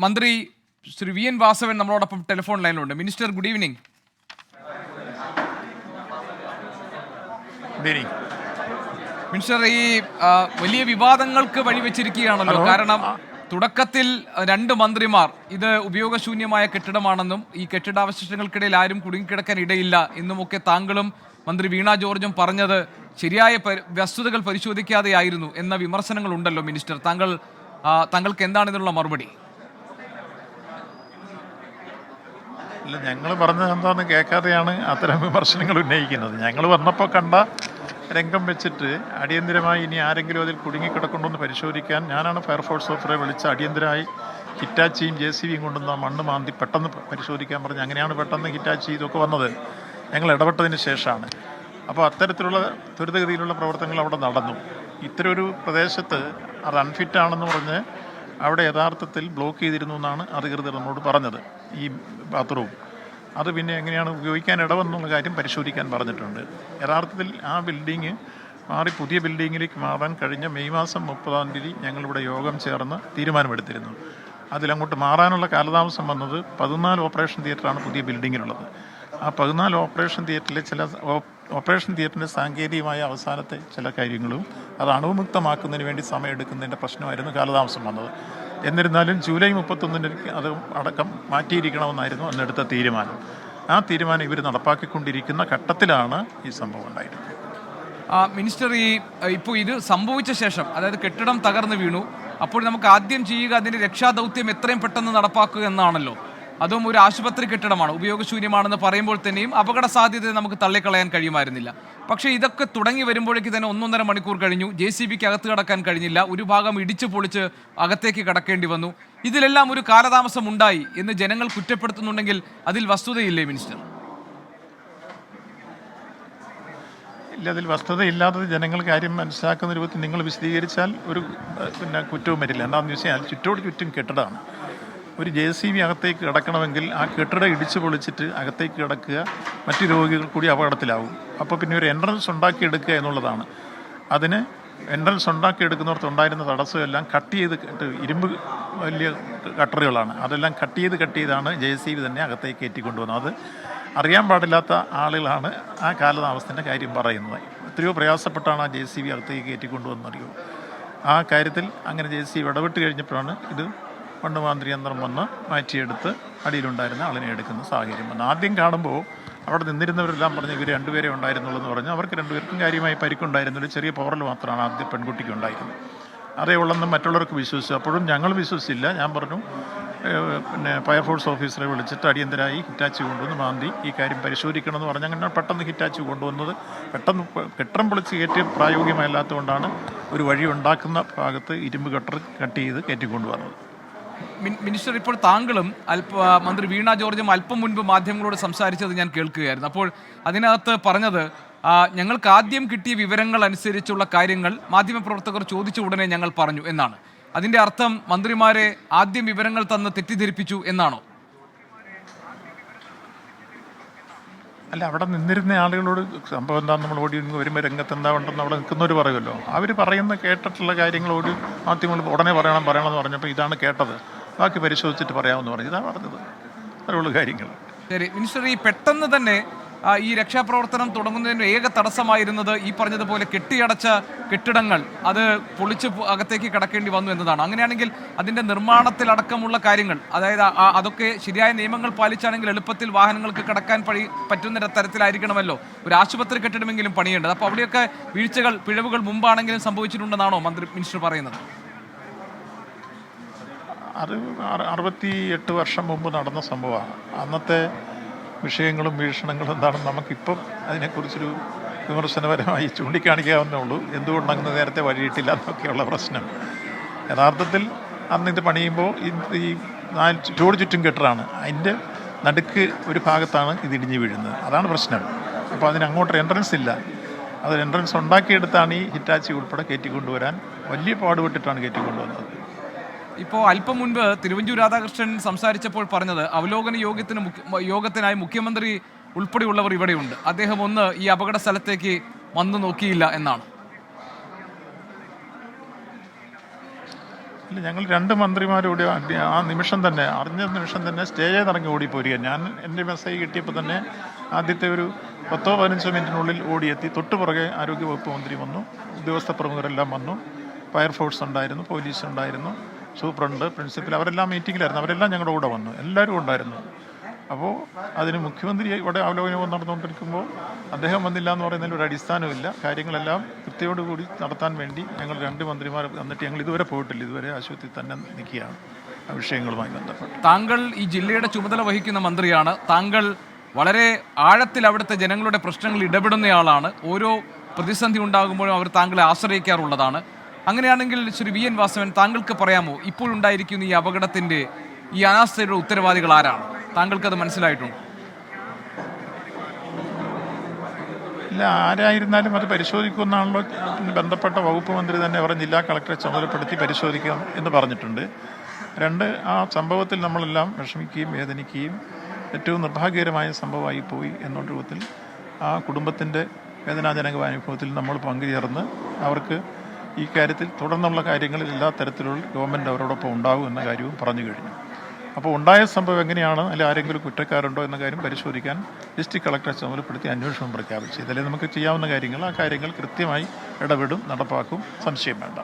മന്ത്രി Shri V N Vasavan നമ്മളോടൊപ്പം telephone ലൈനിലുണ്ട്. Minister, good evening. മിനിസ്റ്റർ, ഈ വലിയ വിവാദങ്ങൾക്ക് വഴിവെച്ചിരിക്കുകയാണല്ലോ. കാരണം തുടക്കത്തിൽ 2 മന്ത്രിമാർ ഇത് ഉപയോഗശൂന്യമായ കെട്ടിടമാണെന്നും ഈ കെട്ടിടാവശിഷ്ടങ്ങൾക്കിടയിൽ ആരും കുടുങ്ങിക്കിടക്കാൻ ഇടയില്ല എന്നുമൊക്കെ താങ്കളും മന്ത്രി വീണ ജോർജും പറഞ്ഞത് ശരിയായ വസ്തുതകൾ പരിശോധിക്കാതെയായിരുന്നു എന്ന വിമർശനങ്ങൾ ഉണ്ടല്ലോ. മിനിസ്റ്റർ, താങ്കൾക്ക് എന്താണ് ഇതിനുള്ള മറുപടി? ഇല്ല, ഞങ്ങൾ പറഞ്ഞത് എന്താണെന്ന് കേൾക്കാതെയാണ് അത്തരം വിമർശനങ്ങൾ ഉന്നയിക്കുന്നത്. ഞങ്ങൾ വന്നപ്പോൾ കണ്ട രംഗം വെച്ചിട്ട് അടിയന്തരമായി ഇനി ആരെങ്കിലും അതിൽ കുടുങ്ങിക്കിടക്കുന്നുണ്ടെന്ന് പരിശോധിക്കാൻ ഞാനാണ് ഫയർഫോഴ്സ് ഓഫീസറെ വിളിച്ച് അടിയന്തരമായി ഹിറ്റാച്ചിയും JCBയും കൊണ്ടുവന്ന മണ്ണ് മാന്തി പെട്ടെന്ന് പരിശോധിക്കാൻ പറഞ്ഞ് അങ്ങനെയാണ് പെട്ടെന്ന് ഹിറ്റാച്ചി ഇതൊക്കെ വന്നത്. ഞങ്ങൾ ഇടപെട്ടതിന് ശേഷമാണ്. അപ്പോൾ അത്തരത്തിലുള്ള ത്വരിതഗതിയിലുള്ള പ്രവർത്തനങ്ങൾ അവിടെ നടന്നു. ഇത്തരമൊരു പ്രദേശത്ത് അത് അൺഫിറ്റാണെന്ന് പറഞ്ഞ് അവിടെ യഥാർത്ഥത്തിൽ ബ്ലോക്ക് ചെയ്തിരുന്നു എന്നാണ് അധികൃതർ നമ്മോട് പറഞ്ഞത്. ഈ ബാത്റൂം അത് പിന്നെ എങ്ങനെയാണ് ഉപയോഗിക്കാൻ ഇടവെന്നുള്ള കാര്യം പരിശോധിക്കാൻ പറഞ്ഞിട്ടുണ്ട്. യഥാർത്ഥത്തിൽ ആ ബിൽഡിങ് മാറി പുതിയ ബിൽഡിങ്ങിലേക്ക് മാറാൻ കഴിഞ്ഞ മെയ് മാസം 30-ാം തീയതി ഞങ്ങളിവിടെ യോഗം ചേർന്ന് തീരുമാനമെടുത്തിരുന്നു. അതിലങ്ങോട്ട് മാറാനുള്ള കാലതാമസം വന്നത് 14 ഓപ്പറേഷൻ തിയേറ്ററാണ് പുതിയ ബിൽഡിങ്ങിലുള്ളത്. ആ 14 ഓപ്പറേഷൻ തിയേറ്ററിലെ ഓപ്പറേഷൻ തിയേറ്ററിൻ്റെ സാങ്കേതികമായ അവസാനത്തെ ചില കാര്യങ്ങളും അത് അണുവിമുക്തമാക്കുന്നതിന് വേണ്ടി സമയമെടുക്കുന്നതിൻ്റെ പ്രശ്നമായിരുന്നു കാലതാമസം വന്നത്. എന്നിരുന്നാലും ജൂലൈ 31-ന് അത് അടക്കം മാറ്റിയിരിക്കണമെന്നായിരുന്നു അന്നെടുത്ത തീരുമാനം. ആ തീരുമാനം ഇവർ നടപ്പാക്കിക്കൊണ്ടിരിക്കുന്ന ഘട്ടത്തിലാണ് ഈ സംഭവം ഉണ്ടായിരുന്നത്. മിനിസ്റ്റർ, ഇപ്പോൾ ഇത് സംഭവിച്ച ശേഷം, അതായത് കെട്ടിടം തകർന്നു വീണു, അപ്പോൾ നമുക്ക് ആദ്യം ചെയ്യുക അതിൻ്റെ രക്ഷാദൗത്യം എത്രയും പെട്ടെന്ന് നടപ്പാക്കുക എന്നാണല്ലോ. അതും ഒരു ആശുപത്രി കെട്ടിടമാണ്, ഉപയോഗശൂന്യമാണെന്ന് പറയുമ്പോൾ തന്നെയും അപകട സാധ്യത നമുക്ക് തള്ളിക്കളയാൻ കഴിയുമായിരുന്നില്ല. പക്ഷേ ഇതൊക്കെ തുടങ്ങി വരുമ്പോഴേക്ക് തന്നെ 1.5 മണിക്കൂർ കഴിഞ്ഞു. JCBക്ക് അകത്ത് കടക്കാൻ കഴിഞ്ഞില്ല, ഒരു ഭാഗം ഇടിച്ചു പൊളിച്ച് അകത്തേക്ക് കടക്കേണ്ടി വന്നു. ഇതിലെല്ലാം ഒരു കാലതാമസം ഉണ്ടായി എന്ന് ജനങ്ങൾ കുറ്റപ്പെടുത്തുന്നുണ്ടെങ്കിൽ അതിൽ വസ്തുതയില്ലേ മിനിസ്റ്റർ? ഇല്ല, അതിൽ വസ്തുതയില്ലാത്തത് ജനങ്ങൾ കാര്യം മനസ്സിലാക്കുന്ന രൂപത്തിൽ നിങ്ങൾ വിശദീകരിച്ചാൽ ഒരു കുറ്റവും വരില്ല. എന്താണെന്ന് വെച്ചാൽ ചുറ്റോട് ചുറ്റും കെട്ടിടമാണ്. ഒരു JCB അകത്തേക്ക് കിടക്കണമെങ്കിൽ ആ കെട്ടിടം ഇടിച്ചു പൊളിച്ചിട്ട് അകത്തേക്ക് കിടക്കുക, മറ്റു രോഗികൾ കൂടി അപകടത്തിലാവും. അപ്പോൾ പിന്നെ ഒരു എൻട്രൻസ് ഉണ്ടാക്കിയെടുക്കുക എന്നുള്ളതാണ്. അതിന് എൻട്രൻസ് ഉണ്ടാക്കിയെടുക്കുന്നവർക്ക് ഉണ്ടായിരുന്ന തടസ്സമെല്ലാം കട്ട് ചെയ്ത് ഇരുമ്പ് വലിയ കട്ടറുകളാണ്. അതെല്ലാം കട്ട് ചെയ്താണ് JCB തന്നെ അകത്തേക്ക് കയറ്റിക്കൊണ്ടുവന്നത്. അത് അറിയാൻ പാടില്ലാത്ത ആളുകളാണ് ആ കാലതാമസത്തിൻ്റെ കാര്യം പറയുന്നത്. എത്രയോ പ്രയാസപ്പെട്ടാണ് ആ JCB അകത്തേക്ക് കയറ്റിക്കൊണ്ടുവന്നറിയോ. ആ കാര്യത്തിൽ അങ്ങനെ JCB ഇടപെട്ട് കഴിഞ്ഞപ്പോഴാണ് ഇത് മണ്ണ് മാന്ത്രി യന്ത്രം വന്ന് മാറ്റിയെടുത്ത് അടിയിലുണ്ടായിരുന്ന ആളിനെ എടുക്കുന്ന സാഹചര്യം വന്നു. ആദ്യം കാണുമ്പോൾ അവിടെ നിന്നിരുന്നവരെല്ലാം പറഞ്ഞ് ഇവർ 2 പേരെ ഉണ്ടായിരുന്നുള്ളൂ പറഞ്ഞു. അവർക്ക് 2 പേർക്കും കാര്യമായി പരിക്കുണ്ടായിരുന്നൊരു ചെറിയ പോറൽ മാത്രമാണ് ആദ്യം പെൺകുട്ടിക്ക് ഉണ്ടായിരുന്നത്. അതേ ഉള്ളെന്ന് മറ്റുള്ളവർക്ക് വിശ്വസിച്ചു. അപ്പോഴും ഞങ്ങൾ വിശ്വസിച്ചില്ല. ഞാൻ പറഞ്ഞു പിന്നെ ഫയർഫോഴ്സ് ഓഫീസറെ വിളിച്ചിട്ട് അടിയന്തരമായി ഹിറ്റാച്ചി കൊണ്ടുവന്ന് മാന്തി ഈ കാര്യം പരിശോധിക്കണമെന്ന് പറഞ്ഞ് അങ്ങനെ പെട്ടെന്ന് ഹിറ്റാച്ചി കൊണ്ടുവന്നത്. പെട്ടെന്ന് കെട്ടിടം പൊളിച്ച് കയറ്റി പ്രായോഗികമല്ലാത്തതുകൊണ്ടാണ് ഒരു വഴി ഉണ്ടാക്കുന്ന ഭാഗത്ത് ഇരുമ്പ് കട്ട് ചെയ്ത് കയറ്റിക്കൊണ്ടുവന്നത്. മിനിസ്റ്റർ, ഇപ്പോൾ താങ്കളും മന്ത്രി വീണ ജോർജും അല്പം മുൻപ് മാധ്യമങ്ങളോട് സംസാരിച്ചത് ഞാൻ കേൾക്കുകയായിരുന്നു. അപ്പോൾ അതിനകത്ത് പറഞ്ഞത് ഞങ്ങൾക്ക് ആദ്യം കിട്ടിയ വിവരങ്ങൾ അനുസരിച്ചുള്ള കാര്യങ്ങൾ മാധ്യമപ്രവർത്തകർ ചോദിച്ച ഉടനെ ഞങ്ങൾ പറഞ്ഞു എന്നാണ്. അതിൻ്റെ അർത്ഥം മന്ത്രിമാരെ ആദ്യം വിവരങ്ങൾ തന്ന് തെറ്റിദ്ധരിപ്പിച്ചു എന്നാണോ? അല്ല, അവിടെ നിന്നിരുന്ന ആളുകളോട് സംഭവം എന്താ, നമ്മൾ ഓടി വരുമ്പോൾ രംഗത്ത് എന്താ ഉണ്ടെന്ന് അവിടെ നിൽക്കുന്നവർ പറയുമല്ലോ. അവർ പറയുന്ന കേട്ടിട്ടുള്ള കാര്യങ്ങളോട് മാധ്യമങ്ങൾ ഉടനെ പറയണമെന്ന് പറഞ്ഞപ്പോൾ ഇതാണ് കേട്ടത്, ബാക്കി പരിശോധിച്ചിട്ട് പറയാമെന്ന് പറഞ്ഞു. ഇതാണ് പറഞ്ഞത്. അതിലുള്ള കാര്യങ്ങൾ. ശരി മിനിസ്റ്റർ, ഈ പെട്ടെന്ന് തന്നെ ഈ രക്ഷാപ്രവർത്തനം തുടങ്ങുന്നതിന് ഏക തടസ്സമായിരുന്നത് ഈ പറഞ്ഞതുപോലെ കെട്ടിയടച്ച കെട്ടിടങ്ങൾ അത് പൊളിച്ച് അകത്തേക്ക് കടക്കേണ്ടി വന്നു എന്നതാണ്. അങ്ങനെയാണെങ്കിൽ അതിൻ്റെ നിർമ്മാണത്തിലടക്കമുള്ള കാര്യങ്ങൾ, അതായത് അതൊക്കെ ശരിയായ നിയമങ്ങൾ പാലിച്ചാണെങ്കിൽ എളുപ്പത്തിൽ വാഹനങ്ങൾക്ക് കടക്കാൻ പറ്റുന്ന തരത്തിലായിരിക്കണമല്ലോ ഒരു ആശുപത്രി കെട്ടിടമെങ്കിലും പണിയേണ്ടത്. അപ്പോൾ അവിടെയൊക്കെ പിഴവുകൾ മുമ്പാണെങ്കിലും സംഭവിച്ചിട്ടുണ്ടെന്നാണോ മിനിസ്റ്റർ പറയുന്നത്? അത് 68 വർഷം മുമ്പ് നടന്ന സംഭവമാണ്. അന്നത്തെ വിഷയങ്ങളും വീക്ഷണങ്ങളും എന്താണെന്ന് നമുക്കിപ്പം അതിനെക്കുറിച്ചൊരു വിമർശനപരമായി ചൂണ്ടിക്കാണിക്കാവുന്നേ ഉള്ളൂ. എന്തുകൊണ്ടങ്ങനെ നേരത്തെ വഴിയിട്ടില്ല എന്നൊക്കെയുള്ള പ്രശ്നം. യഥാർത്ഥത്തിൽ അന്ന് ഇത് പണിയുമ്പോൾ ഈ 4 ചുറ്റും കെട്ടറാണ്. അതിൻ്റെ നടുക്ക് ഒരു ഭാഗത്താണ് ഇത് ഇടിഞ്ഞു വീഴുന്നത്. അതാണ് പ്രശ്നം. അപ്പോൾ അതിന് അങ്ങോട്ട് എൻട്രൻസ് ഇല്ല. അത് എൻട്രൻസ് ഉണ്ടാക്കിയെടുത്താണ് ഈ ഹിറ്റാച്ചി ഉൾപ്പെടെ കയറ്റിക്കൊണ്ടുവരാൻ വലിയ പാടുപെട്ടിട്ടാണ് കയറ്റിക്കൊണ്ടുവന്നത്. ഇപ്പോൾ അല്പം മുൻപ് തിരുവഞ്ചൂർ രാധാകൃഷ്ണൻ സംസാരിച്ചപ്പോൾ പറഞ്ഞത് അവലോകന യോഗത്തിനായി മുഖ്യമന്ത്രി ഉൾപ്പെടെയുള്ളവർ ഇവിടെയുണ്ട്, അദ്ദേഹം ഒന്ന് ഈ അപകട സ്ഥലത്തേക്ക് വന്നു നോക്കിയില്ല എന്നാണ്. ഇല്ല, ഞങ്ങൾ 2 മന്ത്രിമാരോട് ആ നിമിഷം തന്നെ അറിഞ്ഞ നിമിഷം തന്നെ സ്റ്റേജിൽ ഇറങ്ങി ഓടിപ്പോരുക. ഞാൻ എൻ്റെ മെസ്സേജ് കിട്ടിയപ്പോൾ തന്നെ ആദ്യത്തെ ഒരു 10-15 മിനിറ്റിനുള്ളിൽ ഓടിയെത്തി. തൊട്ടുപുറകെ ആരോഗ്യവകുപ്പ് മന്ത്രി വന്നു, ഉദ്യോഗസ്ഥ പ്രമുഖരെല്ലാം വന്നു, ഫയർഫോഴ്സ് ഉണ്ടായിരുന്നു, പോലീസ് ഉണ്ടായിരുന്നു, സൂപ്രണ്ട്, പ്രിൻസിപ്പൽ, അവരെല്ലാം മീറ്റിങ്ങിലായിരുന്നു. അവരെല്ലാം ഞങ്ങളുടെ കൂടെ വന്നു, എല്ലാവരും ഉണ്ടായിരുന്നു. അപ്പോൾ അതിന് മുഖ്യമന്ത്രി ഇവിടെ അവലോകനം നടന്നുകൊണ്ടിരിക്കുമ്പോൾ അദ്ദേഹം വന്നില്ല എന്ന് പറയുന്നതിൽ ഒരു അടിസ്ഥാനമില്ല. കാര്യങ്ങളെല്ലാം കൃത്യതയോടുകൂടി നടത്താൻ വേണ്ടി ഞങ്ങൾ 2 മന്ത്രിമാർ വന്നിട്ട് ഞങ്ങൾ ഇതുവരെ പോയിട്ടില്ല. ഇതുവരെ ആശുപത്രിയിൽ തന്നെ നിൽക്കുകയാണ് ആ വിഷയങ്ങളുമായി ബന്ധപ്പെട്ട്. താങ്കൾ ഈ ജില്ലയുടെ ചുമതല വഹിക്കുന്ന മന്ത്രിയാണ്. താങ്കൾ വളരെ ആഴത്തിൽ അവിടുത്തെ ജനങ്ങളുടെ പ്രശ്നങ്ങൾ ഇടപെടുന്നയാളാണ്. ഓരോ പ്രതിസന്ധി ഉണ്ടാകുമ്പോഴും അവർ താങ്കളെ ആശ്രയിക്കാറുള്ളതാണ്. അങ്ങനെയാണെങ്കിൽ ശ്രീ വി എൻ വാസവൻ, താങ്കൾക്ക് പറയാമോ ഇപ്പോഴുണ്ടായിരിക്കുന്ന ഈ അപകടത്തിൻ്റെ, ഈ അനാസ്ഥയുടെ ഉത്തരവാദികൾ ആരാണ്? താങ്കൾക്കത് മനസ്സിലായിട്ടുണ്ട്? ഇല്ല, ആരായിരുന്നാലും അത് പരിശോധിക്കുമെന്നാണല്ലോ ബന്ധപ്പെട്ട വകുപ്പ് മന്ത്രി തന്നെ അവർ ജില്ലാ കളക്ടറെ ചുമതലപ്പെടുത്തി പരിശോധിക്കാം എന്ന് പറഞ്ഞിട്ടുണ്ട്. 2, ആ സംഭവത്തിൽ നമ്മളെല്ലാം വിഷമിക്കുകയും വേദനിക്കുകയും ഏറ്റവും നിർഭാഗ്യകരമായ സംഭവമായി പോയി എന്ന രൂപത്തിൽ ആ കുടുംബത്തിൻ്റെ വേദനാജനകമായ അനുഭവത്തിൽ നമ്മൾ പങ്കുചേർന്ന് അവർക്ക് ഈ കാര്യത്തിൽ തുടർന്നുള്ള കാര്യങ്ങളിൽ എല്ലാ തരത്തിലുള്ള ഗവൺമെൻറ് അവരോടൊപ്പം ഉണ്ടാകും എന്ന കാര്യവും പറഞ്ഞു കഴിഞ്ഞു. അപ്പോൾ ഉണ്ടായ സംഭവം എങ്ങനെയാണ്, അല്ലെങ്കിൽ ആരെങ്കിലും കുറ്റക്കാരുണ്ടോ എന്ന കാര്യം പരിശോധിക്കാൻ ഡിസ്ട്രിക്ട് കളക്ടറെ ചുമതലപ്പെടുത്തി അന്വേഷണം പ്രഖ്യാപിച്ചു. ഇതിലെ നമുക്ക് ചെയ്യാവുന്ന കാര്യങ്ങൾ, ആ കാര്യങ്ങൾ കൃത്യമായി ഇടപെടും, നടപ്പാക്കും, സംശയം വേണ്ട.